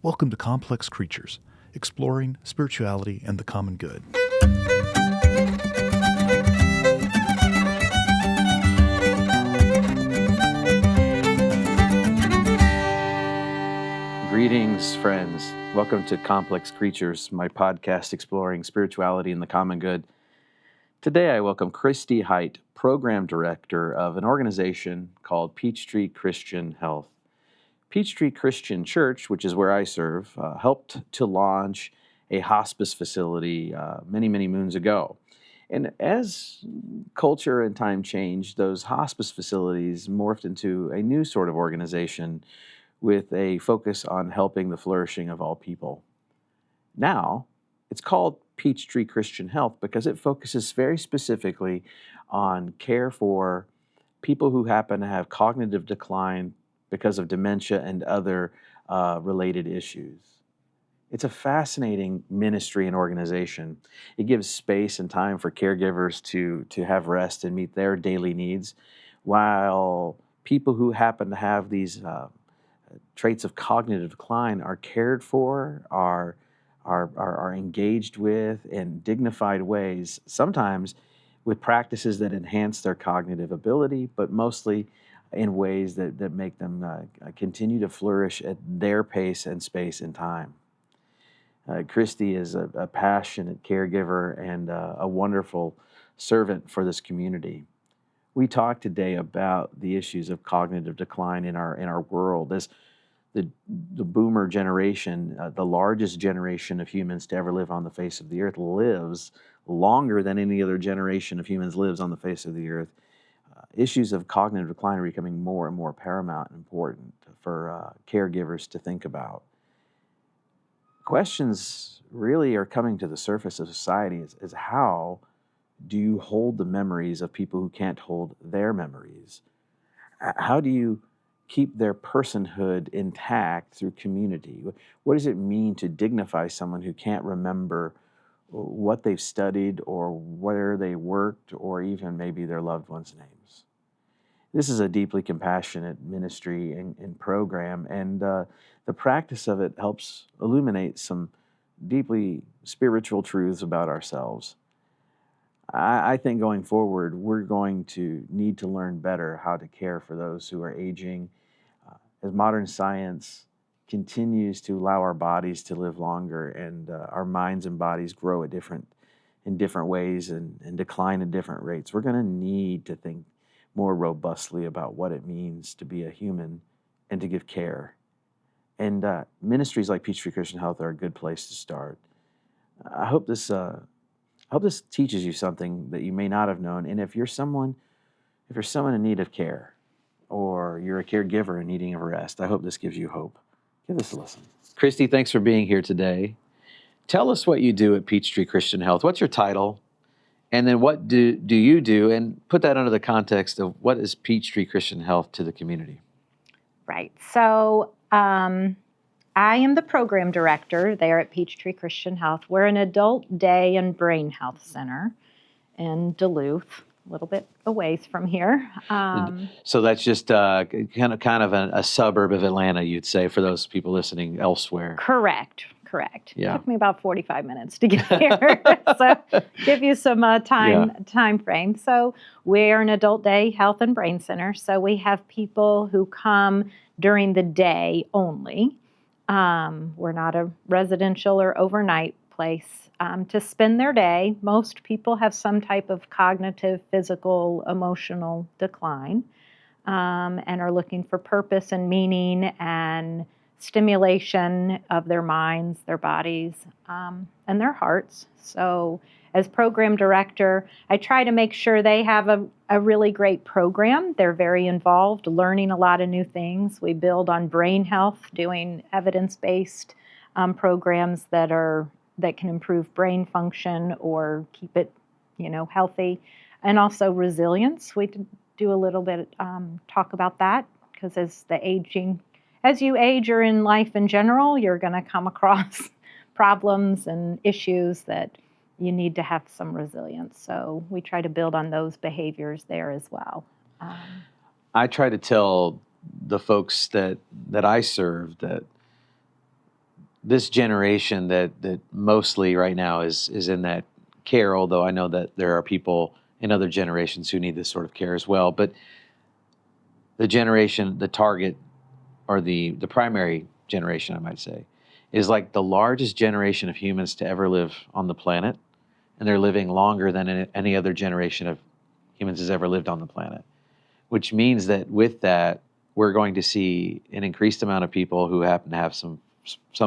Welcome to Complex Creatures, exploring spirituality and the common good. Greetings, friends. Welcome to Complex Creatures, my podcast exploring spirituality and the common good. Today I welcome Christi Heidt, Program Director of an organization called Peachtree Christian Health. Peachtree Christian Church, which is where I serve, helped to launch a hospice facility many moons ago. And as culture and time changed, those hospice facilities morphed into a new sort of organization with a focus on helping the flourishing of all people. Now, it's called Peachtree Christian Health because it focuses very specifically on care for people who happen to have cognitive decline because of dementia and other related issues. It's a fascinating ministry and organization. It gives space and time for caregivers to have rest and meet their daily needs, while people who happen to have these traits of cognitive decline are cared for, are engaged with in dignified ways, sometimes with practices that enhance their cognitive ability, but mostly in ways that make them continue to flourish at their pace and space and time. Christi is a passionate caregiver and a wonderful servant for this community. We talk today about the issues of cognitive decline in our world. As the boomer generation, the largest generation of humans to ever live on the face of the earth, lives longer than any other generation of humans lives on the face of the earth. Issues of cognitive decline are becoming more and more paramount and important for caregivers to think about. Questions really are coming to the surface of society is how do you hold the memories of people who can't hold their memories? How do you keep their personhood intact through community? What does it mean to dignify someone who can't remember what they've studied or where they worked or even maybe their loved ones' names? This is a deeply compassionate ministry and program, and the practice of it helps illuminate some deeply spiritual truths about ourselves. I think going forward, we're going to need to learn better how to care for those who are aging. As modern science continues to allow our bodies to live longer and our minds and bodies grow in different ways and decline at different rates, we're going to need to think more robustly about what it means to be a human and to give care. And ministries like Peachtree Christian Health are a good place to start. I hope this teaches you something that you may not have known. And if you're someone in need of care, or you're a caregiver in needing of rest, I hope this gives you hope. Give this a listen. Christi, thanks for being here today. Tell us what you do at Peachtree Christian Health. What's your title? And then what do you do? And put that under the context of what is Peachtree Christian Health to the community? Right. So I am the program director there at Peachtree Christian Health. We're an adult day and brain health center in Duluth, a little bit a ways from here. So that's just kind of a suburb of Atlanta, you'd say, for those people listening elsewhere. Correct. Yeah. It took me about 45 minutes to get here. So give you some time frame. So we're an adult day health and brain center. So we have people who come during the day only. We're not a residential or overnight place to spend their day. Most people have some type of cognitive, physical, emotional decline and are looking for purpose and meaning and stimulation of their minds, their bodies, and their hearts. So as program director, I try to make sure they have a really great program. They're very involved, learning a lot of new things. We build on brain health, doing evidence-based programs that can improve brain function or keep it, healthy, and also resilience. We do a little bit talk about that because as you age or in life in general, you're going to come across problems and issues that you need to have some resilience. So we try to build on those behaviors there as well. I try to tell the folks that I serve that this generation that mostly right now is in that care, although I know that there are people in other generations who need this sort of care as well. But the generation, the target, or the primary generation, I might say, is like the largest generation of humans to ever live on the planet, and they're living longer than any other generation of humans has ever lived on the planet, which means that with that, we're going to see an increased amount of people who happen to have some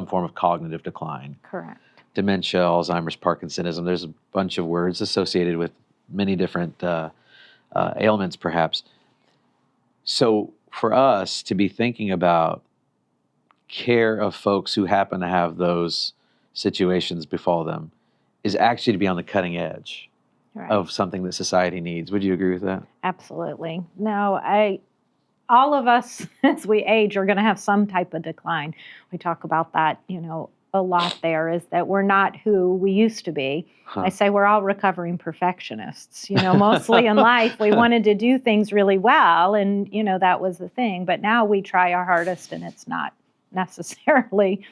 form of cognitive decline. Correct. Dementia, Alzheimer's, Parkinsonism. There's a bunch of words associated with many different ailments, perhaps. So for us to be thinking about care of folks who happen to have those situations befall them is actually to be on the cutting edge of something that society needs. Would you agree with that? Absolutely. No, all of us, as we age, are going to have some type of decline. We talk about that, a lot there, is that we're not who we used to be. I say we're all recovering perfectionists. Mostly in life, we wanted to do things really well, and, that was the thing. But now we try our hardest, and it's not necessarily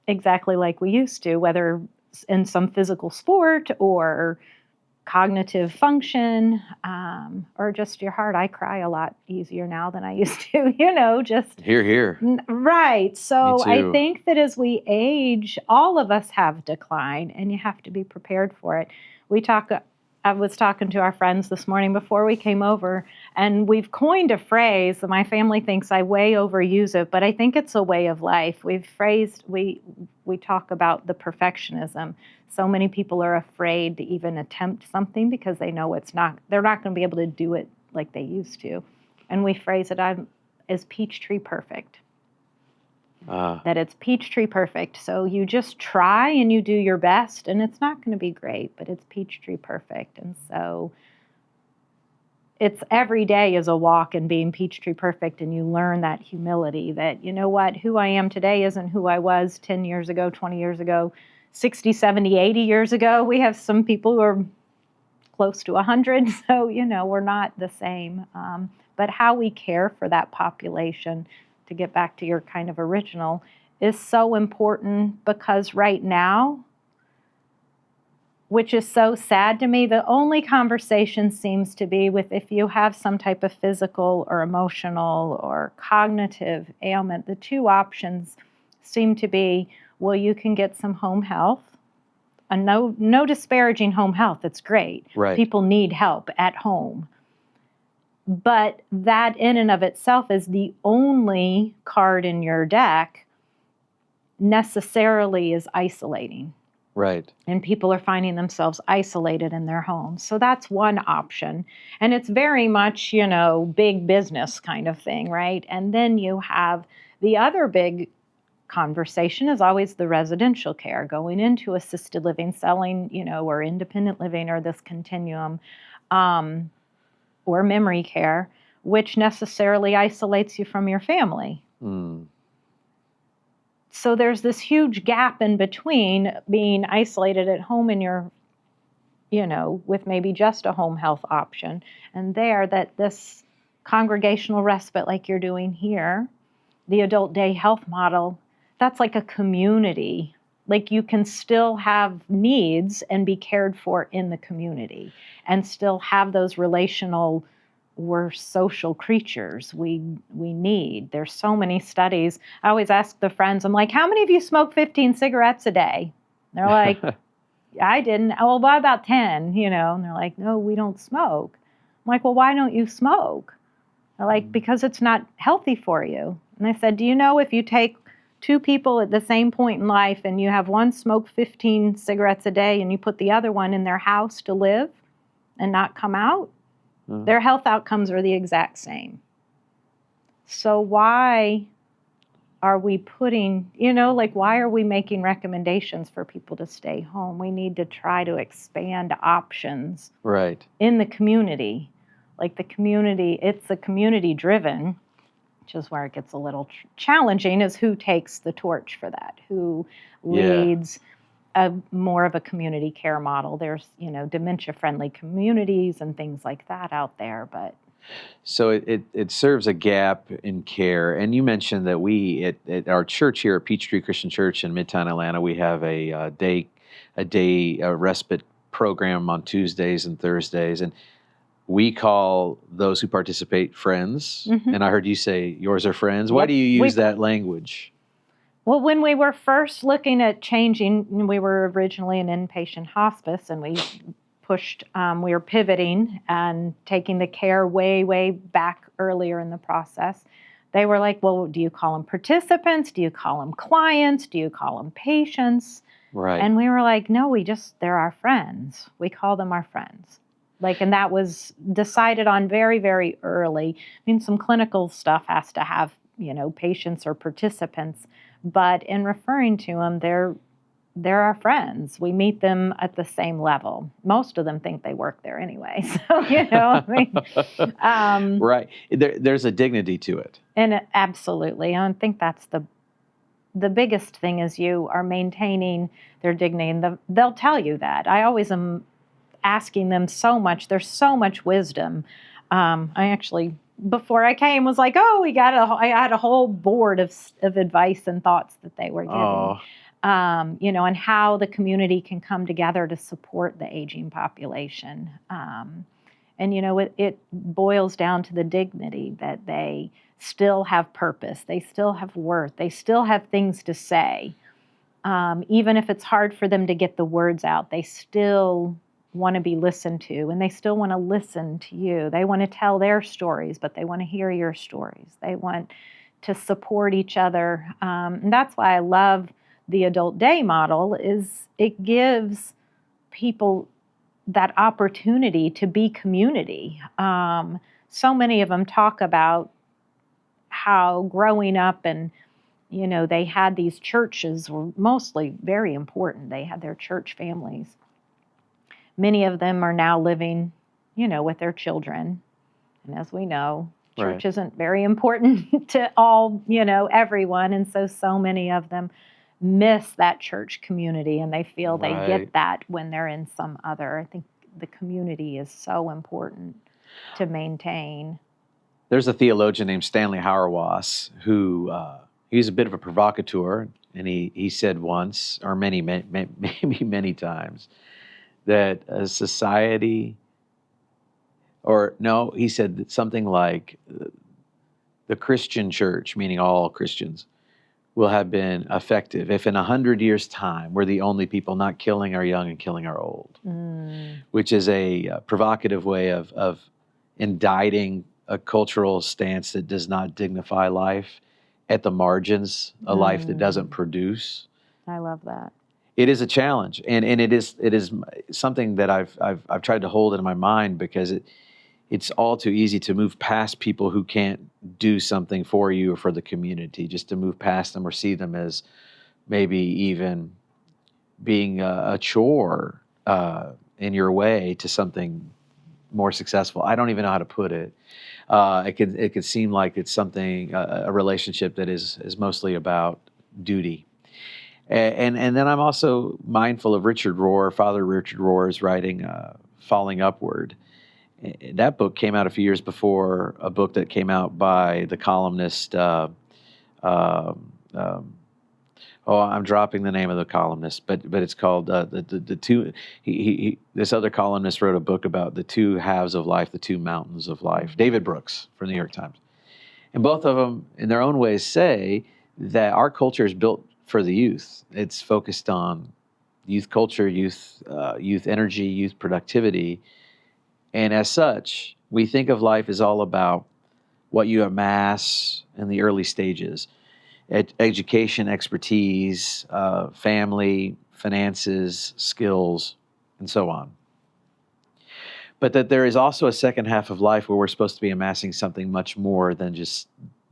exactly like we used to, whether in some physical sport or cognitive function, or just your heart. I cry a lot easier now than I used to, just Here. Right. So I think that as we age, all of us have decline, and you have to be prepared for it. I was talking to our friends this morning before we came over, and we've coined a phrase that my family thinks I way overuse it, but I think it's a way of life. We talk about the perfectionism. So many people are afraid to even attempt something because they know they're not going to be able to do it like they used to. And we phrase it as Peachtree perfect. That it's Peachtree perfect. So you just try and you do your best, and it's not going to be great, but it's Peachtree perfect. And so it's every day is a walk in being Peachtree perfect, and you learn that humility that, who I am today isn't who I was 10 years ago, 20 years ago, 60, 70, 80 years ago. We have some people who are close to 100, so, we're not the same. But how we care for that population, to get back to your kind of original, is so important, because right now, which is so sad to me, the only conversation seems to be with if you have some type of physical or emotional or cognitive ailment, the two options seem to be, well, you can get some home health. And no disparaging home health, it's great. Right. People need help at home. But that in and of itself is the only card in your deck necessarily is isolating. Right. And people are finding themselves isolated in their homes. So that's one option. And it's very much, big business kind of thing, right? And then you have the other big conversation is always the residential care, going into assisted living, selling, or independent living, or this continuum, or memory care, which necessarily isolates you from your family. So there's this huge gap in between being isolated at home in your, with maybe just a home health option, and that this congregational respite like you're doing here, the adult day health model, that's like a community. Like you can still have needs and be cared for in the community and still have those relational, we're social creatures. We need. There's so many studies. I always ask the friends, I'm like, how many of you smoke 15 cigarettes a day? They're like, I didn't. Oh, well, what about 10? And they're like, no, we don't smoke. I'm like, well, why don't you smoke? They're like, because it's not healthy for you. And I said, do you know if you take two people at the same point in life and you have one smoke 15 cigarettes a day and you put the other one in their house to live and not come out, their health outcomes are the exact same. So why are we putting, why are we making recommendations for people to stay home? We need to try to expand options in the community. Like the community, it's a community driven, which is where it gets a little challenging, is who takes the torch for that, who leads more of a community care model. There's, dementia-friendly communities and things like that out there, but So it serves a gap in care. And you mentioned that we at our church here at Peachtree Christian Church in Midtown Atlanta, we have a day respite program on Tuesdays and Thursdays, and we call those who participate friends. Mhm. And I heard you say yours are friends. Why do you use that language? Well, when we were first looking at changing, we were originally an inpatient hospice, and we were pivoting and taking the care way, way back earlier in the process. They were like, well, do you call them participants? Do you call them clients? Do you call them patients? Right. And we were like, no, they're our friends. We call them our friends. And that was decided on very, very early. I mean, some clinical stuff has to have, patients or participants, but in referring to them, they're our friends. We meet them at the same level. Most of them think they work there anyway. So, right. There's a dignity to it. And absolutely. I think that's the biggest thing is you are maintaining their dignity. And they'll tell you that. I always am asking them so much. There's so much wisdom. I actually, before I came, was like, I had a whole board of advice and thoughts that they were giving. Oh. And how the community can come together to support the aging population. It boils down to the dignity that they still have purpose. They still have worth. They still have things to say. Even if it's hard for them to get the words out, they still want to be listened to, and they still want to listen to you. They want to tell their stories, but they want to hear your stories. They want to support each other. And that's why I love the adult day model, is it gives people that opportunity to be community. So many of them talk about how growing up and, they had these churches were mostly very important. They had their church families. Many of them are now living, with their children. And as we know, church isn't very important to all, everyone. And so many of them miss that church community, and they feel they get that when they're in some other. I think the community is so important to maintain. There's a theologian named Stanley Hauerwas who he's a bit of a provocateur, and he said once, or maybe many times, that a society, he said something like the Christian church, meaning all Christians, will have been effective if in 100 years' time we're the only people not killing our young and killing our old, which is a provocative way of indicting a cultural stance that does not dignify life at the margins, a life that doesn't produce. I love that. It is a challenge, and it is something that I've tried to hold in my mind, because it's all too easy to move past people who can't do something for you or for the community, just to move past them or see them as maybe even being a chore in your way to something more successful. I don't even know how to put it. It could seem like it's something, a relationship that is mostly about duty. And then I'm also mindful of Father Richard Rohr's writing, Falling Upward. That book came out a few years before a book that came out by the columnist. I'm dropping the name of the columnist, but it's called the two. This other columnist wrote a book about the two halves of life, the two mountains of life. David Brooks from the New York Times, and both of them, in their own ways, say that our culture is built for the youth. It's focused on youth culture, youth energy, youth productivity. And as such, we think of life as all about what you amass in the early stages: education, expertise, family, finances, skills, and so on. But that there is also a second half of life where we're supposed to be amassing something much more than just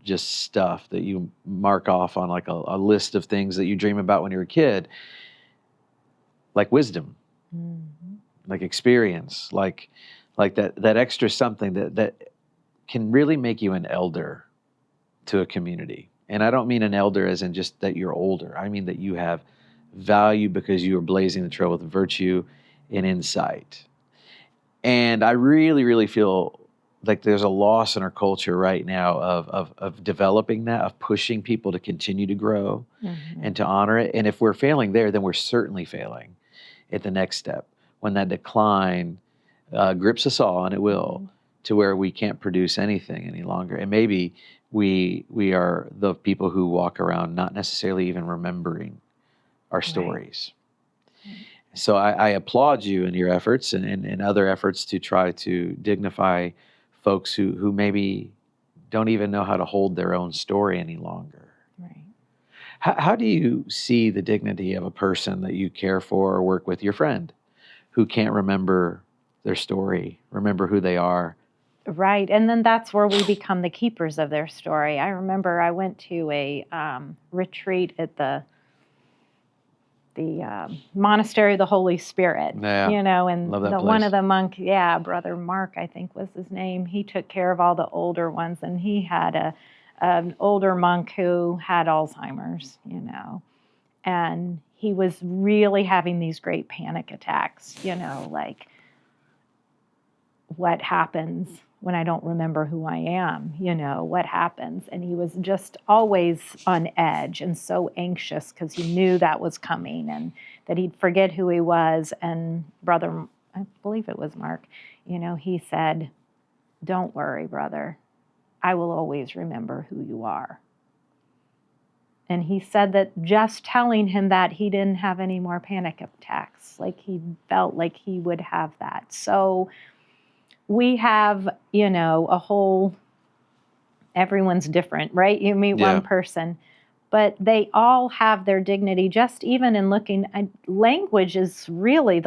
stuff that you mark off on like a list of things that you dream about when you're a kid, like wisdom, like experience, like that extra something that can really make you an elder to a community. And I don't mean an elder as in just that you're older. I mean that you have value because you are blazing the trail with virtue and insight. And I really, really feel like there's a loss in our culture right now of developing that, of pushing people to continue to grow and to honor it. And if we're failing there, then we're certainly failing at the next step, when that decline grips us all, and it will, to where we can't produce anything any longer. And maybe we are the people who walk around not necessarily even remembering our stories. So I applaud you in your efforts and other efforts to try to dignify folks who maybe don't even know how to hold their own story any longer. Right. How do you see the dignity of a person that you care for or work with, your friend, who can't remember their story, remember who they are? Right. And then that's where we become the keepers of their story. I remember I went to a retreat at the Monastery of the Holy Spirit, and one of the monks, Brother Mark, I think was his name, he took care of all the older ones, and he had an older monk who had Alzheimer's, and he was really having these great panic attacks, like, what happens when I don't remember who I am, what happens? And he was just always on edge and so anxious because he knew that was coming and that he'd forget who he was. And Brother, I believe it was Mark, he said, "Don't worry, brother. I will always remember who you are." And he said that just telling him that, he didn't have any more panic attacks. Like, he felt like he would have that. So we have, everyone's different, right? You meet one person, but they all have their dignity. Just even in looking at language is really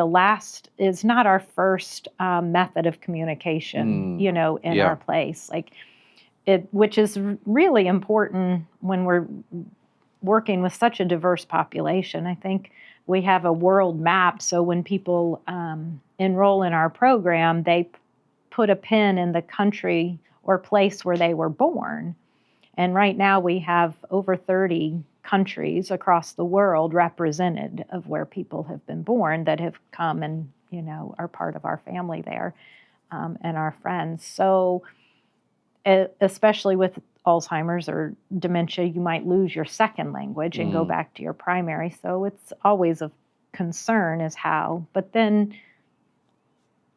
is not our first method of communication, in our place. Like which is really important when we're working with such a diverse population. I think we have a world map. So when people enroll in our program, they put a pin in the country or place where they were born. And right now we have over 30 countries across the world represented of where people have been born that have come and, are part of our family there, and our friends. So especially with Alzheimer's or dementia, you might lose your second language and go back to your primary. So it's always a concern is how. But then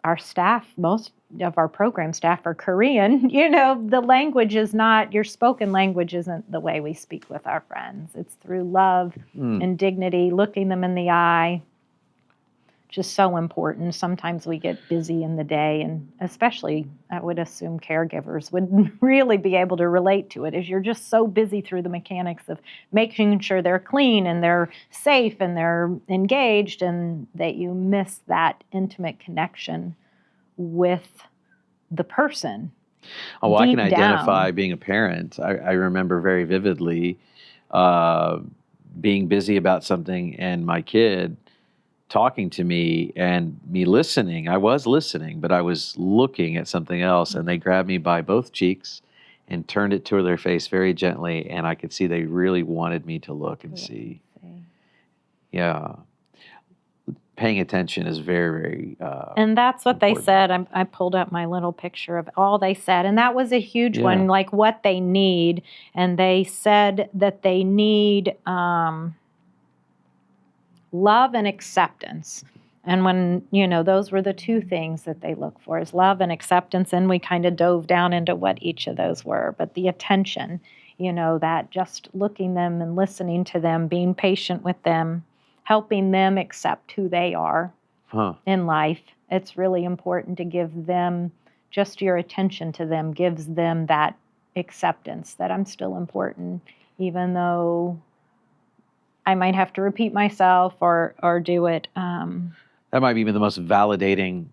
our staff, most of our program staff are Korean. The language is not, your spoken language isn't the way we speak with our friends. It's through love and dignity, looking them in the eye. Just so important. Sometimes we get busy in the day, and especially, I would assume caregivers would really be able to relate to it, as you're just so busy through the mechanics of making sure they're clean and they're safe and they're engaged, and that you miss that intimate connection with the person. Oh, well, I can identify being a parent. I remember very vividly being busy about something and my kid talking to me and me listening. I was listening, but I was looking at something else, and they grabbed me by both cheeks and turned it to their face very gently, and I could see they really wanted me to look and see. Yeah. Paying attention is very, very and that's what important. They said. I pulled up my little picture of all they said, and that was a huge one, like what they need. And they said that they need love and acceptance. And when, those were the two things that they look for, is love and acceptance. And we kind of dove down into what each of those were. But the attention, that just looking them and listening to them, being patient with them, helping them accept who they are in life. It's really important to give them, just your attention to them gives them that acceptance that I'm still important, even though I might have to repeat myself or do it. That might be the most validating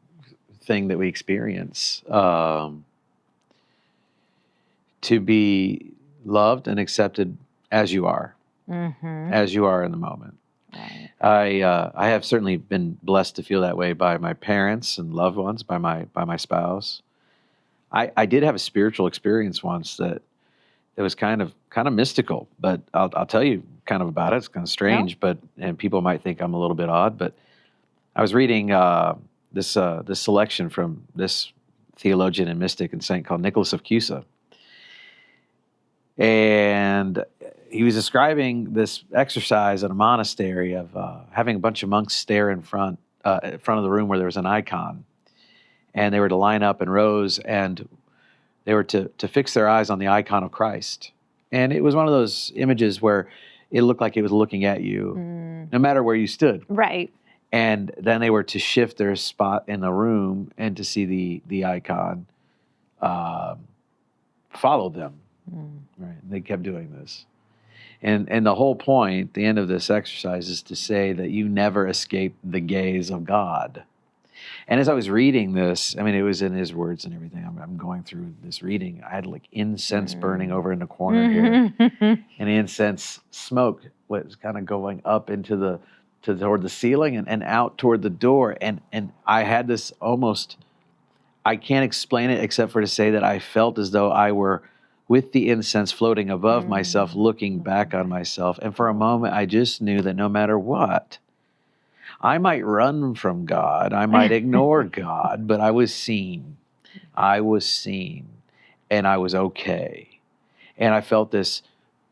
thing that we experience. To be loved and accepted as you are, as you are in the moment. Right. I have certainly been blessed to feel that way by my parents and loved ones, by my spouse. I did have a spiritual experience once that was kind of mystical, but I'll tell you kind of about it. It's kind of strange, and people might think I'm a little bit odd, but I was reading this selection from this theologian and mystic and saint called Nicholas of Cusa. And he was describing this exercise at a monastery of having a bunch of monks stare in front of the room where there was an icon. And they were to line up in rows, and they were to fix their eyes on the icon of Christ. And it was one of those images where it looked like it was looking at you, no matter where you stood. Right. And then they were to shift their spot in the room and to see the icon follow them. Right. And they kept doing this. And the whole point, the end of this exercise, is to say that you never escape the gaze of God. And as I was reading this, I mean, it was in his words and everything. I'm going through this reading. I had like incense burning over in the corner here. And the incense smoke was kind of going up into toward the ceiling and out toward the door. And I had this almost, I can't explain it except for to say that I felt as though I were with the incense floating above myself, looking back on myself. And for a moment, I just knew that no matter what, I might run from God, I might ignore God, but I was seen. I was seen, and I was okay. And I felt this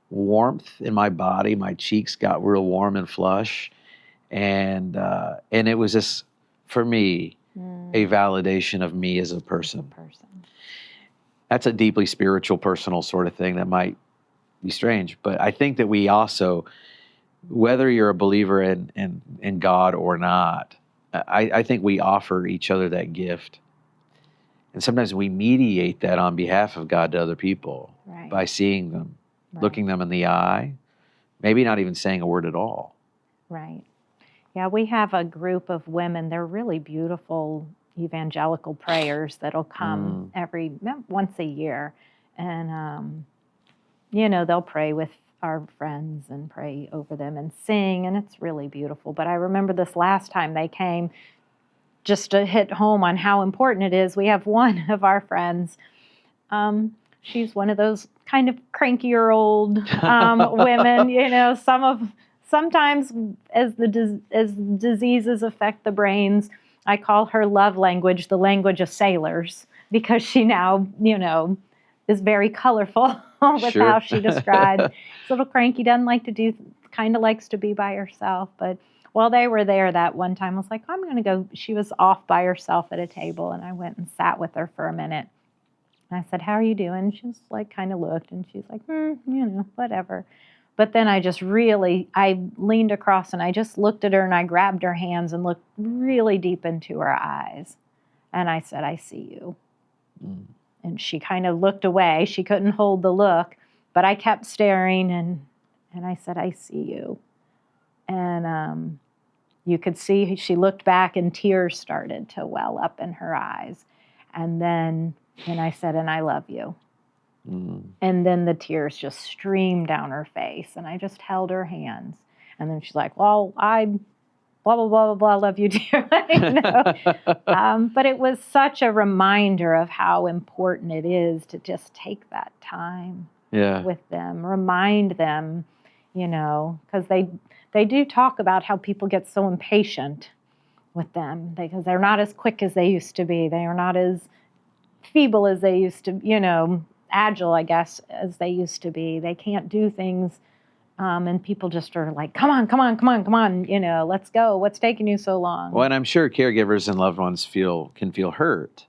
warmth in my body. My cheeks got real warm and flush. And it was just, for me, a validation of me as a person. That's a deeply spiritual, personal sort of thing that might be strange. But I think that we also, whether you're a believer in God or not, I think we offer each other that gift. And sometimes we mediate that on behalf of God to other people by seeing them, looking them in the eye, maybe not even saying a word at all. Right. Yeah, we have a group of women. They're really beautiful evangelical prayers that'll come once a year. And, they'll pray with our friends and pray over them and sing, and it's really beautiful. But I remember this last time they came, just to hit home on how important it is. We have one of our friends. She's one of those kind of crankier old women. Sometimes as diseases affect the brains, I call her love language the language of sailors, because she now, is very colorful with how she describes. This little cranky, doesn't like to do, kind of likes to be by herself. But while they were there that one time, I was like, I'm going to go. She was off by herself at a table, and I went and sat with her for a minute. And I said, how are you doing? She was like, kind of looked, and she's like, whatever. But then I leaned across and I just looked at her, and I grabbed her hands and looked really deep into her eyes. And I said, I see you. And she kind of looked away. She couldn't hold the look, but I kept staring, and I said, I see you. And you could see she looked back, and tears started to well up in her eyes. And I said, and I love you. And then the tears just streamed down her face, and I just held her hands. And then she's like, well, I blah, blah, blah, blah, blah, love you dearly. But it was such a reminder of how important it is to just take that time with them, remind them, because they do talk about how people get so impatient with them because they're not as quick as they used to be. They are not as feeble as they used to, agile, I guess, as they used to be. They can't do things, and people just are like, come on, let's go. What's taking you so long? Well, and I'm sure caregivers and loved ones can feel hurt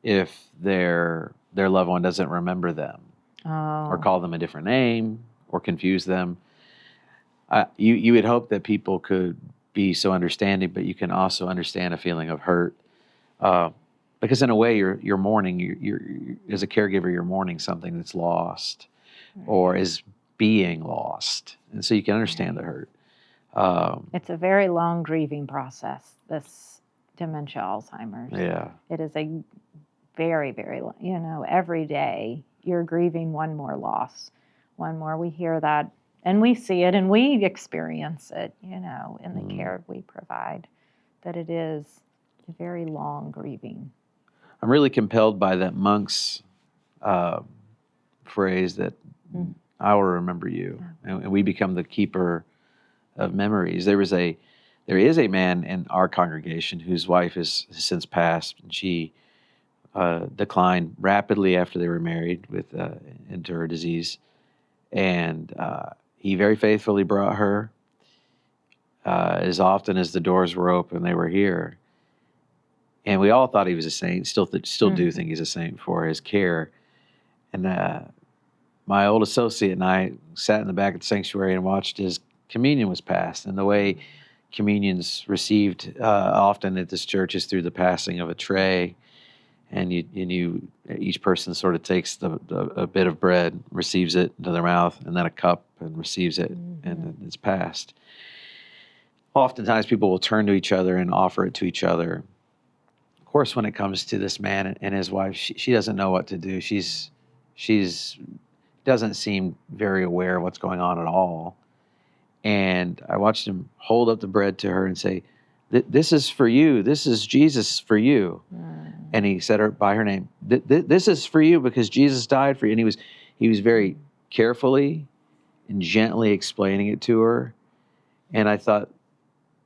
if their loved one doesn't remember them or call them a different name or confuse them. You would hope that people could be so understanding, but you can also understand a feeling of hurt. Because in a way, you're mourning. You're as a caregiver, you're mourning something that's lost, or is being lost, and so you can understand the hurt. It's a very long grieving process. This dementia, Alzheimer's. Yeah, it is a very, very. Every day you're grieving one more loss, one more. We hear that, and we see it, and we experience it. In the care we provide, that it is a very long grieving. I'm really compelled by that monk's phrase that I will remember you, and we become the keeper of memories. There is a man in our congregation whose wife has since passed, and she declined rapidly after they were married with into her disease, and he very faithfully brought her as often as the doors were open. They were here, and we all thought he was a saint. Still do think he's a saint for his care. And my old associate and I sat in the back of the sanctuary and watched his communion was passed. And the way communion's received often at this church is through the passing of a tray. And each person sort of takes a bit of bread, receives it into their mouth, and then a cup and receives it, and it's passed. Oftentimes people will turn to each other and offer it to each other. Of course, when it comes to this man and his wife, she doesn't know what to do. She's doesn't seem very aware of what's going on at all. And I watched him hold up the bread to her and say, "This is for you. This is Jesus for you." And he said her by her name. This is for you because Jesus died for you. And he was very carefully and gently explaining it to her. And I thought,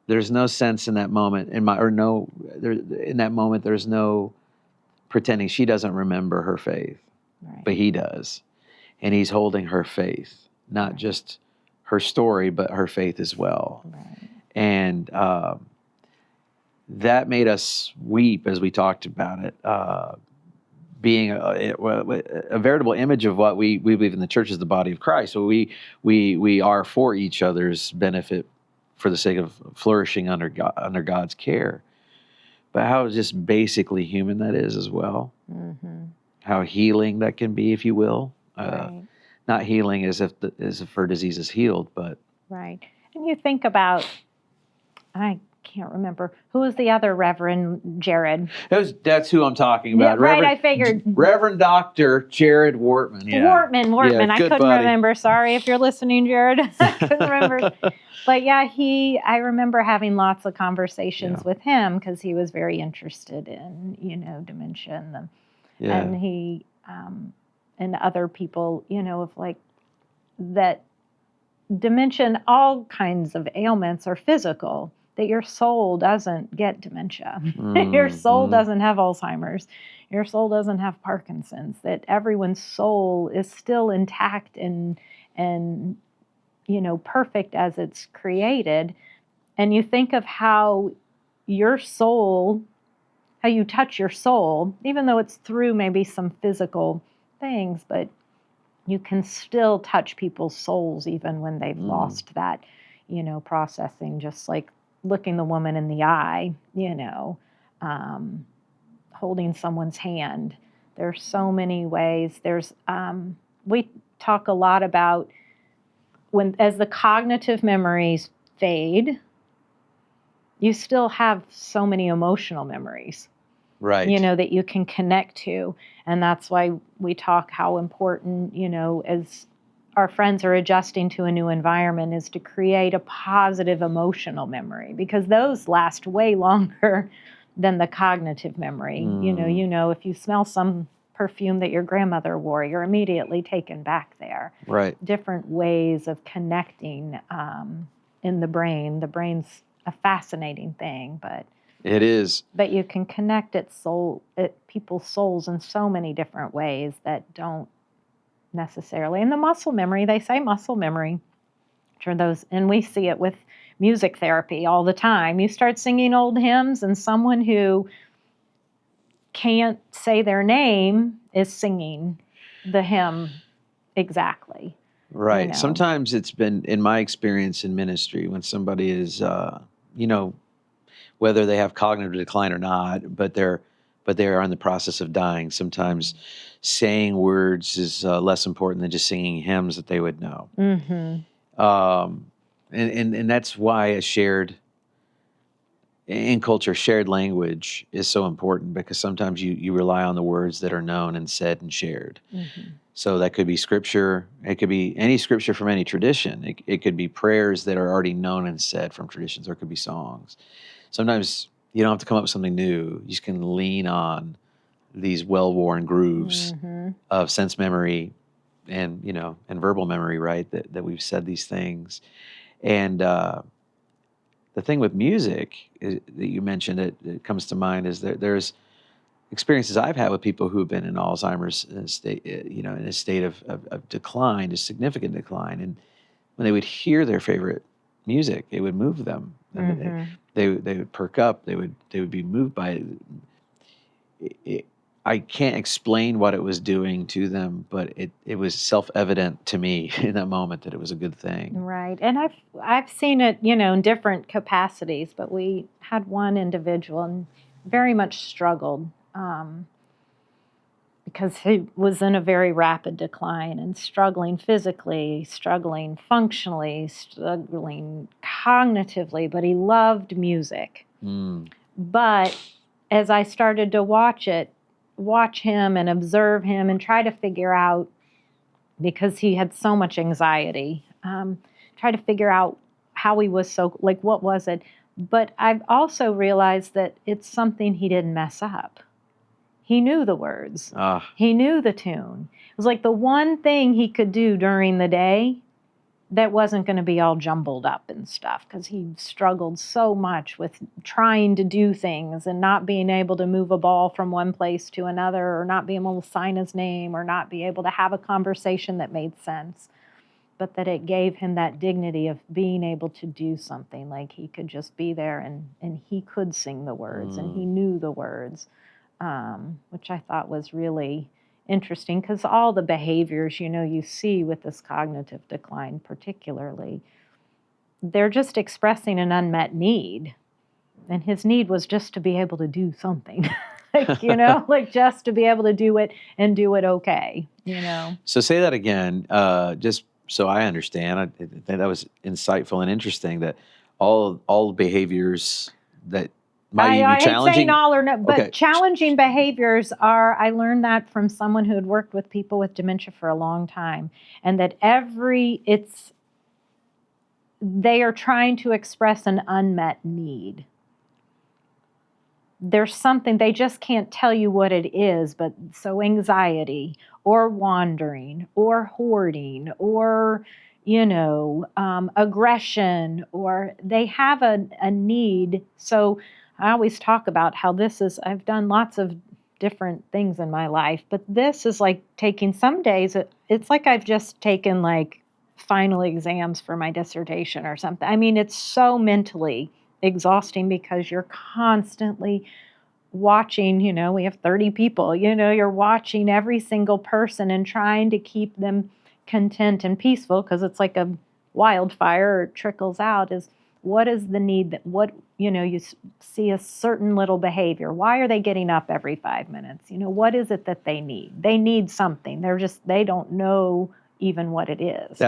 there's no sense in that moment in that moment. There's no pretending she doesn't remember her faith, right. But he does, and he's holding her faith, not right. just her story, but her faith as well. Right. And that made us weep as we talked about it, being a veritable image of what we believe in the church is the body of Christ. So we are for each other's benefit for the sake of flourishing under God's care. But how just basically human that is as well. Mm-hmm. How healing that can be, if you will. Right. Not healing as if her disease is healed, but... Right. And you think about... I can't remember. Who was the other Reverend Jarrod? That's who I'm talking about. Yeah, right, I figured. Reverend Dr. Jarrod Wortman. Yeah. Wortman. Yeah, I couldn't remember. Sorry if you're listening, Jarrod. I couldn't remember. But yeah, I remember having lots of conversations with him because he was very interested in, dementia and he, and other people, of like that dementia and all kinds of ailments are physical. That your soul doesn't get dementia. Your soul doesn't have Alzheimer's. Your soul doesn't have Parkinson's. That everyone's soul is still intact and perfect as it's created. And you think of how your soul, how you touch your soul, even though it's through maybe some physical things, but you can still touch people's souls even when they've lost that, processing, just like looking the woman in the eye, holding someone's hand. There's so many ways. We talk a lot about as the cognitive memories fade, you still have so many emotional memories. Right. That you can connect to. And that's why we talk how important, as our friends are adjusting to a new environment, is to create a positive emotional memory, because those last way longer than the cognitive memory. If you smell some perfume that your grandmother wore, you're immediately taken back there. Right. Different ways of connecting in the brain. The brain's a fascinating thing, but it is. But you can connect at people's souls in so many different ways that don't necessarily. And the muscle memory, they say muscle memory for those, and we see it with music therapy all the time. You start singing old hymns and someone who can't say their name is singing the hymn exactly. Right. Sometimes it's been, in my experience in ministry, when somebody is, whether they have cognitive decline or not, but they are in the process of dying. Sometimes saying words is less important than just singing hymns that they would know. Mm-hmm. And that's why shared language is so important, because sometimes you rely on the words that are known and said and shared. Mm-hmm. So that could be scripture. It could be any scripture from any tradition. It could be prayers that are already known and said from traditions, or it could be songs. Sometimes you don't have to come up with something new. You just can lean on these well-worn grooves of sense memory and verbal memory, right? That we've said these things. And the thing with music that you mentioned, it comes to mind, is that there's experiences I've had with people who have been in Alzheimer's in a state, in a state of decline, a significant decline, and when they would hear their favorite music, it would move them. And they would perk up. They would be moved by it. I can't explain what it was doing to them, but it was self-evident to me in that moment that it was a good thing. Right. And I've seen it, in different capacities, but we had one individual and very much struggled because he was in a very rapid decline and struggling physically, struggling functionally, struggling cognitively, but he loved music. But as I started to watch him and observe him and try to figure out, because he had so much anxiety, try to figure out how he was so, like, what was it? But I've also realized that it's something he didn't mess up. He knew the words. He knew the tune. It was like the one thing he could do during the day that wasn't going to be all jumbled up and stuff, because he struggled so much with trying to do things and not being able to move a ball from one place to another, or not being able to sign his name, or not be able to have a conversation that made sense. But that it gave him that dignity of being able to do something, like he could just be there and he could sing the words and he knew the words, which I thought was really interesting, because all the behaviors, you see with this cognitive decline particularly, they're just expressing an unmet need. And his need was just to be able to do something, like just to be able to do it and do it okay, So say that again, just so I understand. I think that was insightful and interesting, that all behaviors that might be challenging. I ain't saying all or no, but challenging behaviors are, I learned that from someone who had worked with people with dementia for a long time, and that they are trying to express an unmet need. There's something, they just can't tell you what it is, but so anxiety or wandering or hoarding or, aggression, or they have a need. So I always talk about how I've done lots of different things in my life, but this is like taking some days, it's like I've just taken like final exams for my dissertation or something. I mean, it's so mentally exhausting because you're constantly watching, we have 30 people, you're watching every single person and trying to keep them content and peaceful, because it's like a wildfire, it trickles out. Is what is the need that you see a certain little behavior. Why are they getting up every 5 minutes? What is it that they need? They need something. They don't know even what it is.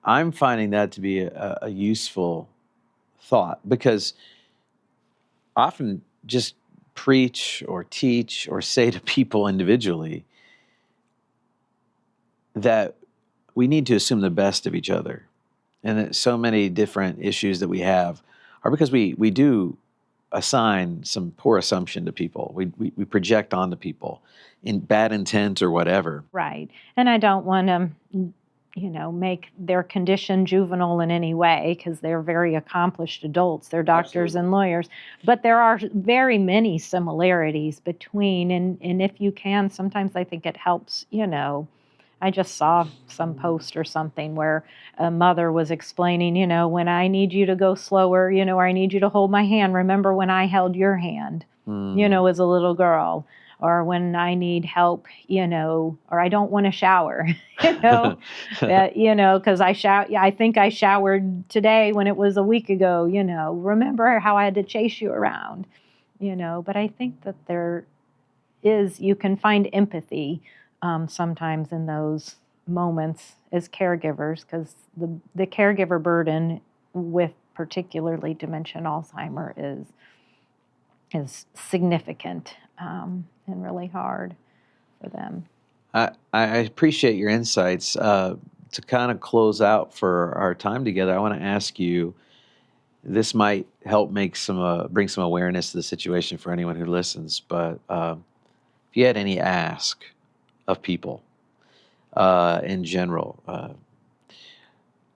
I'm finding that to be a useful thought, because often just preach or teach or say to people individually that we need to assume the best of each other. And that so many different issues that we have are because we do assign some poor assumption to people. We project onto people in bad intent or whatever. Right. And I don't want to, make their condition juvenile in any way, because they're very accomplished adults. They're doctors and lawyers. But there are very many similarities between, and if you can, sometimes I think it helps, I just saw some post or something where a mother was explaining, when I need you to go slower, or I need you to hold my hand, remember when I held your hand, as a little girl. Or when I need help, or I don't want to shower, because I think I showered today when it was a week ago, remember how I had to chase you around, but I think that you can find empathy sometimes in those moments as caregivers, because the caregiver burden with particularly dementia and Alzheimer is significant. And really hard for them. I appreciate your insights. To kind of close out for our time together, I want to ask you, this might help bring some awareness to the situation for anyone who listens, but if you had any ask of people in general,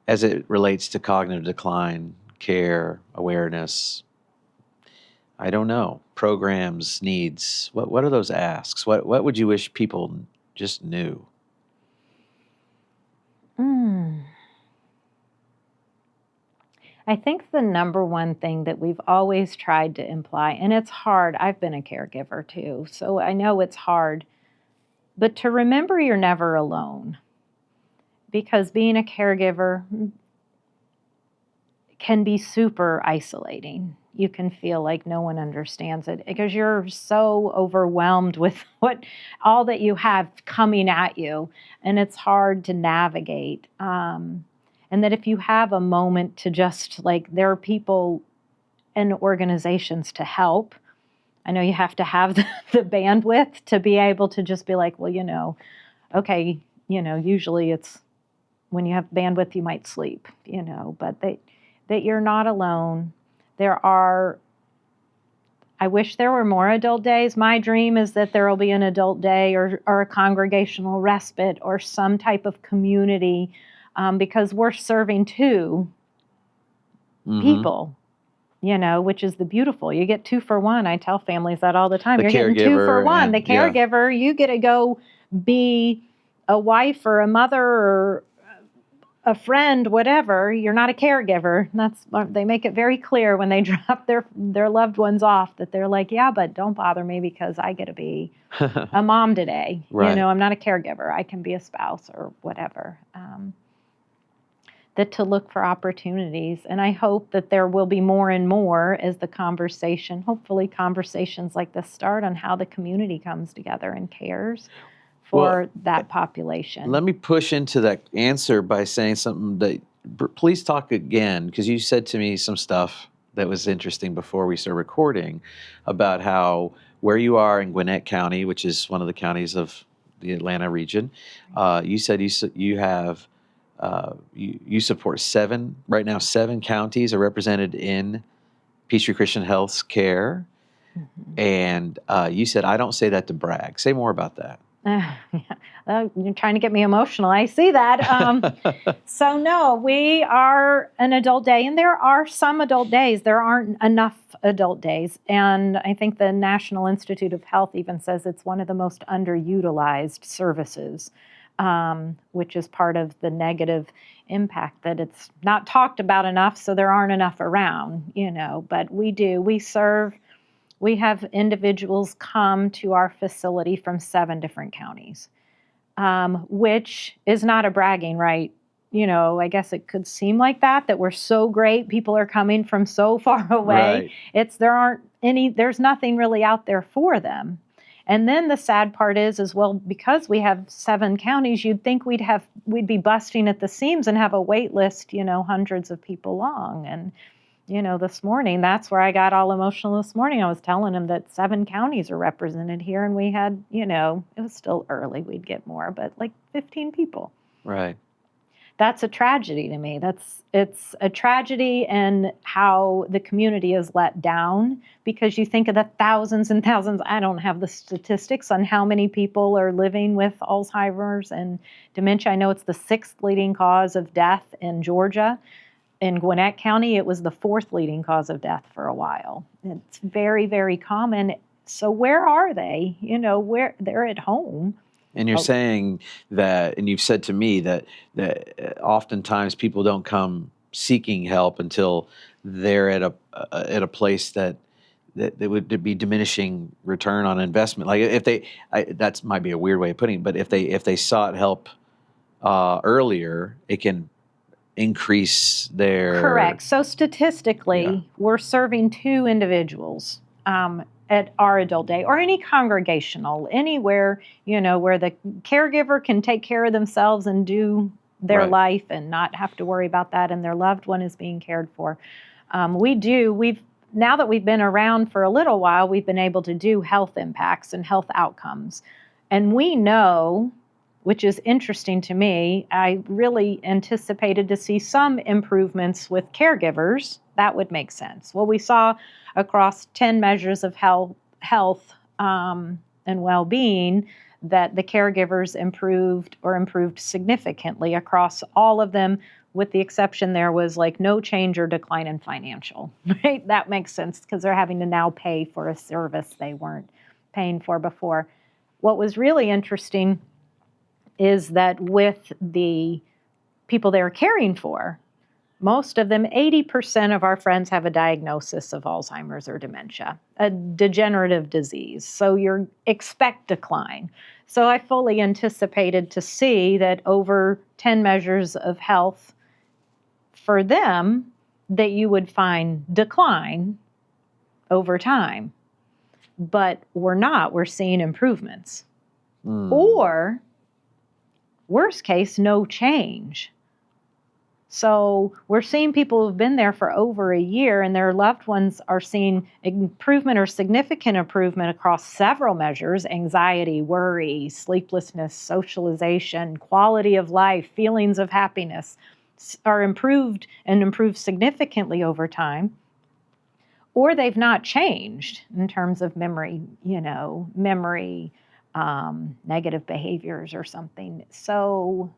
as it relates to cognitive decline, care, awareness, I don't know. programs, needs? What are those asks? What would you wish people just knew? I think the number one thing that we've always tried to imply, and it's hard, I've been a caregiver too, so I know it's hard, but to remember you're never alone. Because being a caregiver can be super isolating. You can feel like no one understands it because you're so overwhelmed with all that you have coming at you, and it's hard to navigate. And that if you have a moment to just there are people and organizations to help. I know you have to have the bandwidth to be able to just be like, well, okay, usually it's when you have bandwidth, you might sleep, but that you're not alone. I wish there were more adult days. My dream is that there will be an adult day or a congregational respite or some type of community, because we're serving two people, which is the beautiful. You get 2 for 1. I tell families that all the time. You're getting 2 for 1. The caregiver, you get to go be a wife or a mother or a friend, whatever. You're not a caregiver. They make it very clear when they drop their loved ones off that they're like, yeah, but don't bother me because I get to be a mom today. Right. I'm not a caregiver. I can be a spouse or whatever. That to look for opportunities. And I hope that there will be more and more as the hopefully conversations like this start on how the community comes together and cares for that population. Let me push into that answer by saying something that, please talk again, because you said to me some stuff that was interesting before we started recording about how where you are in Gwinnett County, which is one of the counties of the Atlanta region, you said you have you support 7 counties are represented in Peachtree Christian Health's care. And you said, I don't say that to brag. Say more about that. You're trying to get me emotional. I see that. So no, we are an adult day, and there are some adult days. There aren't enough adult days. And I think the National Institute of Health even says it's one of the most underutilized services, which is part of the negative impact that it's not talked about enough, so there aren't enough around, but we have individuals come to our facility from 7 different counties, which is not a bragging right. I guess it could seem like that we're so great. People are coming from so far away. Right. There's nothing really out there for them. And then the sad part is well, because we have 7 counties, you'd think we'd be busting at the seams and have a wait list, hundreds of people long. And this morning, that's where I got all emotional this morning. I was telling him that 7 counties are represented here, and we had, it was still early, we'd get more, but 15 people. Right. That's a tragedy to me. It's a tragedy in how the community is let down, because you think of the thousands and thousands. I don't have the statistics on how many people are living with Alzheimer's and dementia. I know it's the 6th leading cause of death in Georgia. In Gwinnett County, it was the 4th leading cause of death for a while. It's very, very common. So where are they? Where they're at home. And you're saying that, and you've said to me that oftentimes people don't come seeking help until they're at a place that would be diminishing return on investment. Like if that might be a weird way of putting it, but if they sought help earlier, it can increase their... Correct. So statistically, we're serving 2 individuals at our adult day, or any congregational, anywhere, where the caregiver can take care of themselves and do their life and not have to worry about that, and their loved one is being cared for. Now that we've been around for a little while, we've been able to do health impacts and health outcomes. And we know, which is interesting to me, I really anticipated to see some improvements with caregivers. That would make sense. Well, we saw across 10 measures of health and well-being that the caregivers improved significantly across all of them, with the exception there was like no change or decline in financial, right? That makes sense because they're having to now pay for a service they weren't paying for before. What was really interesting is that with the people they were caring for, most of them, 80% of our friends have a diagnosis of Alzheimer's or dementia, a degenerative disease. So you expect decline. So I fully anticipated to see that over 10 measures of health for them, that you would find decline over time. But we're not. We're seeing improvements. Or, worst case, no change. So we're seeing people who've been there for over a year and their loved ones are seeing improvement or significant improvement across several measures: anxiety, worry, sleeplessness, socialization, quality of life, feelings of happiness are improved and improved significantly over time. Or they've not changed in terms of memory, negative behaviors or something. So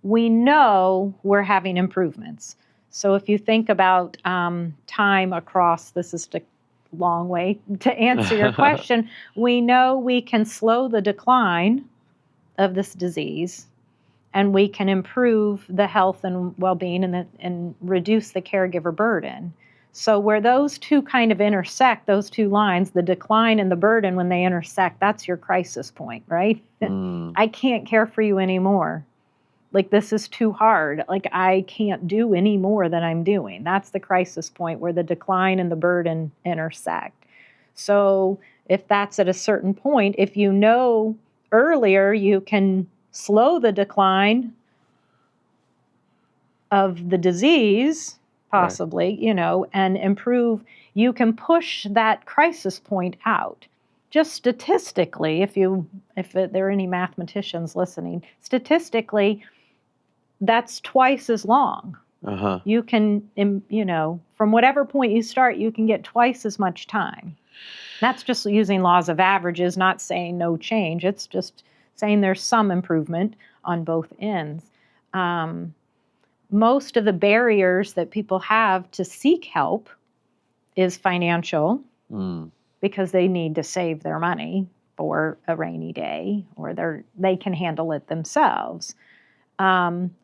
we know we're having improvements. So if you think about time across, this is a long way to answer your question, we know we can slow the decline of this disease, and we can improve the health and well-being and reduce the caregiver burden. So where those two kind of intersect, those two lines, the decline and the burden, when they intersect, that's your crisis point, right? I can't care for you anymore. Like, this is too hard. Like, I can't do any more than I'm doing. That's the crisis point where the decline and the burden intersect. So if that's at a certain point, if you know earlier, you can slow the decline of the disease, possibly, and improve. You can push that crisis point out. Just statistically, if there are any mathematicians listening, statistically, that's twice as long. You can, from whatever point you start, you can get twice as much time. That's just using laws of averages, not saying no change. It's just saying there's some improvement on both ends. Most of the barriers that people have to seek help is financial, because they need to save their money for a rainy day, or they can handle it themselves.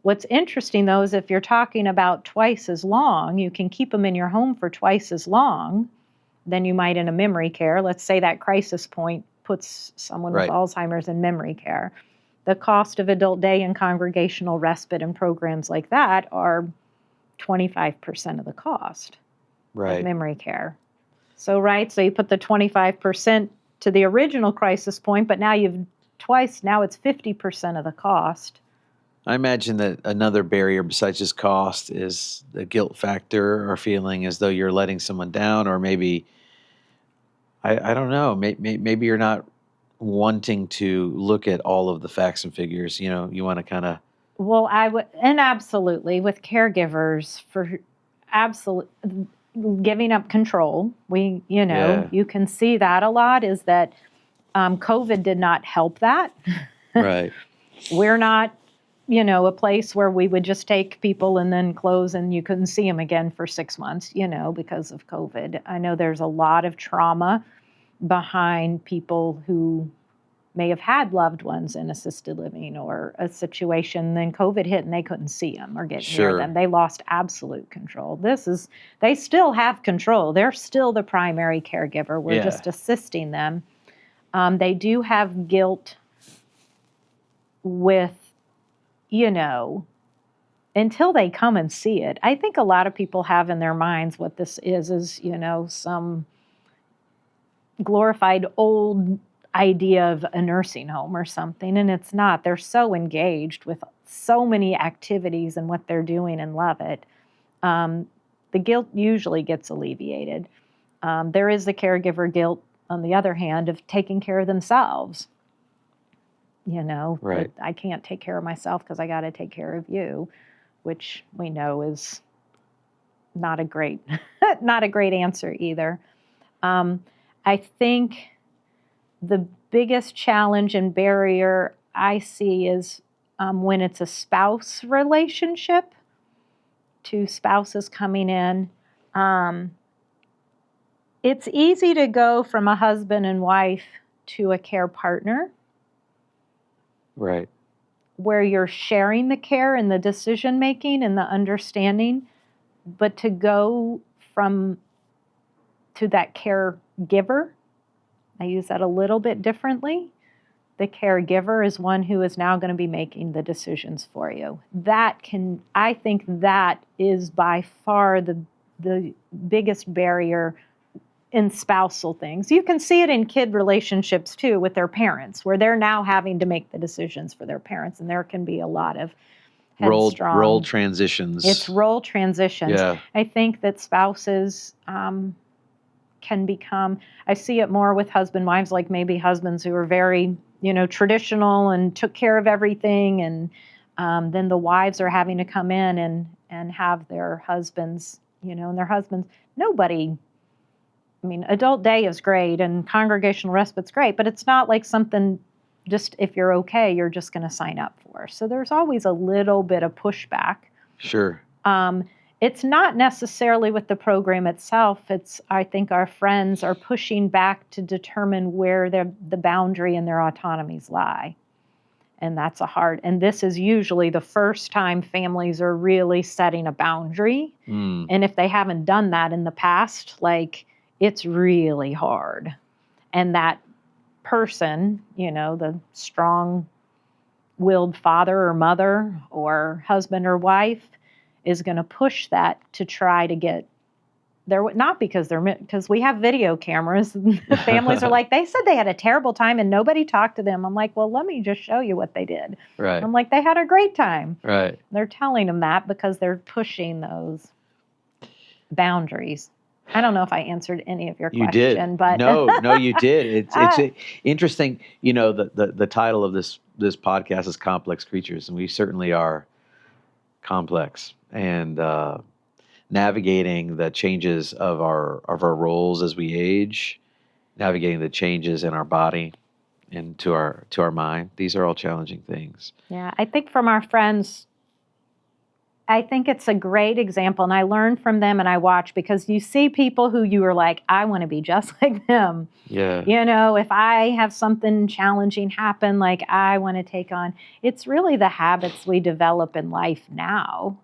What's interesting, though, is if you're talking about twice as long, you can keep them in your home for twice as long than you might in a memory care. Let's say that crisis point puts someone with Alzheimer's in memory care. The cost of adult day and congregational respite and programs like that are 25% of the cost of memory care. So you put the 25% to the original crisis point, but now now it's 50% of the cost. I imagine that another barrier besides just cost is the guilt factor, or feeling as though you're letting someone down, or maybe, I don't know, maybe you're not wanting to look at all of the facts and figures. You want to kind of. Well, I would, and absolutely with caregivers, for absolutely giving up control. You can see that a lot is that COVID did not help that. Right. We're not, a place where we would just take people and then close and you couldn't see them again for 6 months, because of COVID. I know there's a lot of trauma behind people who may have had loved ones in assisted living or a situation, then COVID hit and they couldn't see them or get near them. They lost absolute control. They still have control. They're still the primary caregiver. We're just assisting them. They do have guilt with, until they come and see it. I think a lot of people have in their minds what this is, some glorified old idea of a nursing home or something, and it's not. They're so engaged with so many activities and what they're doing and love it. The guilt usually gets alleviated. There is the caregiver guilt, on the other hand, of taking care of themselves. I can't take care of myself because I got to take care of you, which we know is not a great answer either. I think the biggest challenge and barrier I see is when it's a spouse relationship. to spouses coming in, it's easy to go from a husband and wife to a care partner. Right. Where you're sharing the care and the decision making and the understanding, but to go to that caregiver, I use that a little bit differently. The caregiver is one who is now going to be making the decisions for you. I think that is by far the biggest barrier in spousal things. You can see it in kid relationships too with their parents, where they're now having to make the decisions for their parents, and there can be a lot of headstrong role transitions. It's role transitions. Yeah. I think that spouses can become, I see it more with husband wives, like maybe husbands who are very, traditional and took care of everything, and then the wives are having to come in and have their husbands, and their husbands, adult day is great and congregational respite's great, but it's not like something just if you're okay, you're just going to sign up for. So there's always a little bit of pushback. Sure. It's not necessarily with the program itself. I think our friends are pushing back to determine where the boundary and their autonomies lie. And that's and this is usually the first time families are really setting a boundary. And if they haven't done that in the past, it's really hard. And that person, the strong-willed father or mother or husband or wife is going to push that to try to get there. Not because we have video cameras. The families are like, they said they had a terrible time and nobody talked to them. I'm like, well, let me just show you what they did. Right. I'm like, they had a great time. Right. They're telling them that because they're pushing those boundaries. I don't know if I answered any of your question, did. But no, you did. It's interesting. The title of this podcast is Complex Creatures, and we certainly are complex. And navigating the changes of our roles as we age, navigating the changes in our body and to our mind. These are all challenging things. Yeah, I think from our friends, I think it's a great example, and I learn from them and I watch, because you see people who you are like, I want to be just like them. Yeah. If I have something challenging happen, I want to take on, it's really the habits we develop in life now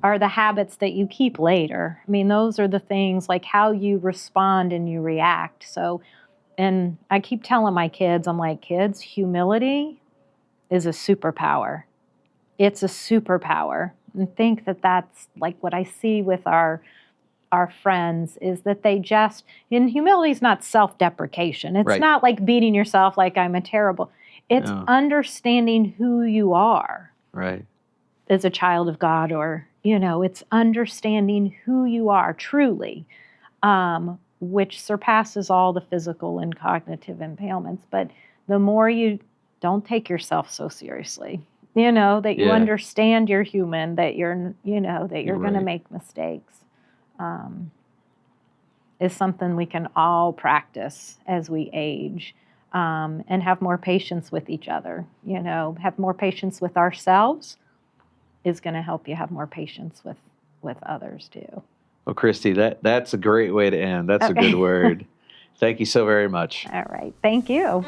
are the habits that you keep later. Those are the things like how you respond and you react. So, and I keep telling my kids, I'm like, kids, humility is a superpower. It's a superpower. And think that that's like what I see with our friends is that they just, and humility is not self-deprecation. It's not like beating yourself like I'm a terrible. It's understanding who you are. Right. As a child of God, or, it's understanding who you are truly, which surpasses all the physical and cognitive impairments. But the more you don't take yourself so seriously, that you understand you're human, that you're going to make mistakes, is something we can all practice as we age, and have more patience with each other, have more patience with ourselves is going to help you have more patience with others too. Well, Christi, that's a great way to end. That's a good word. Thank you so very much. All right. Thank you.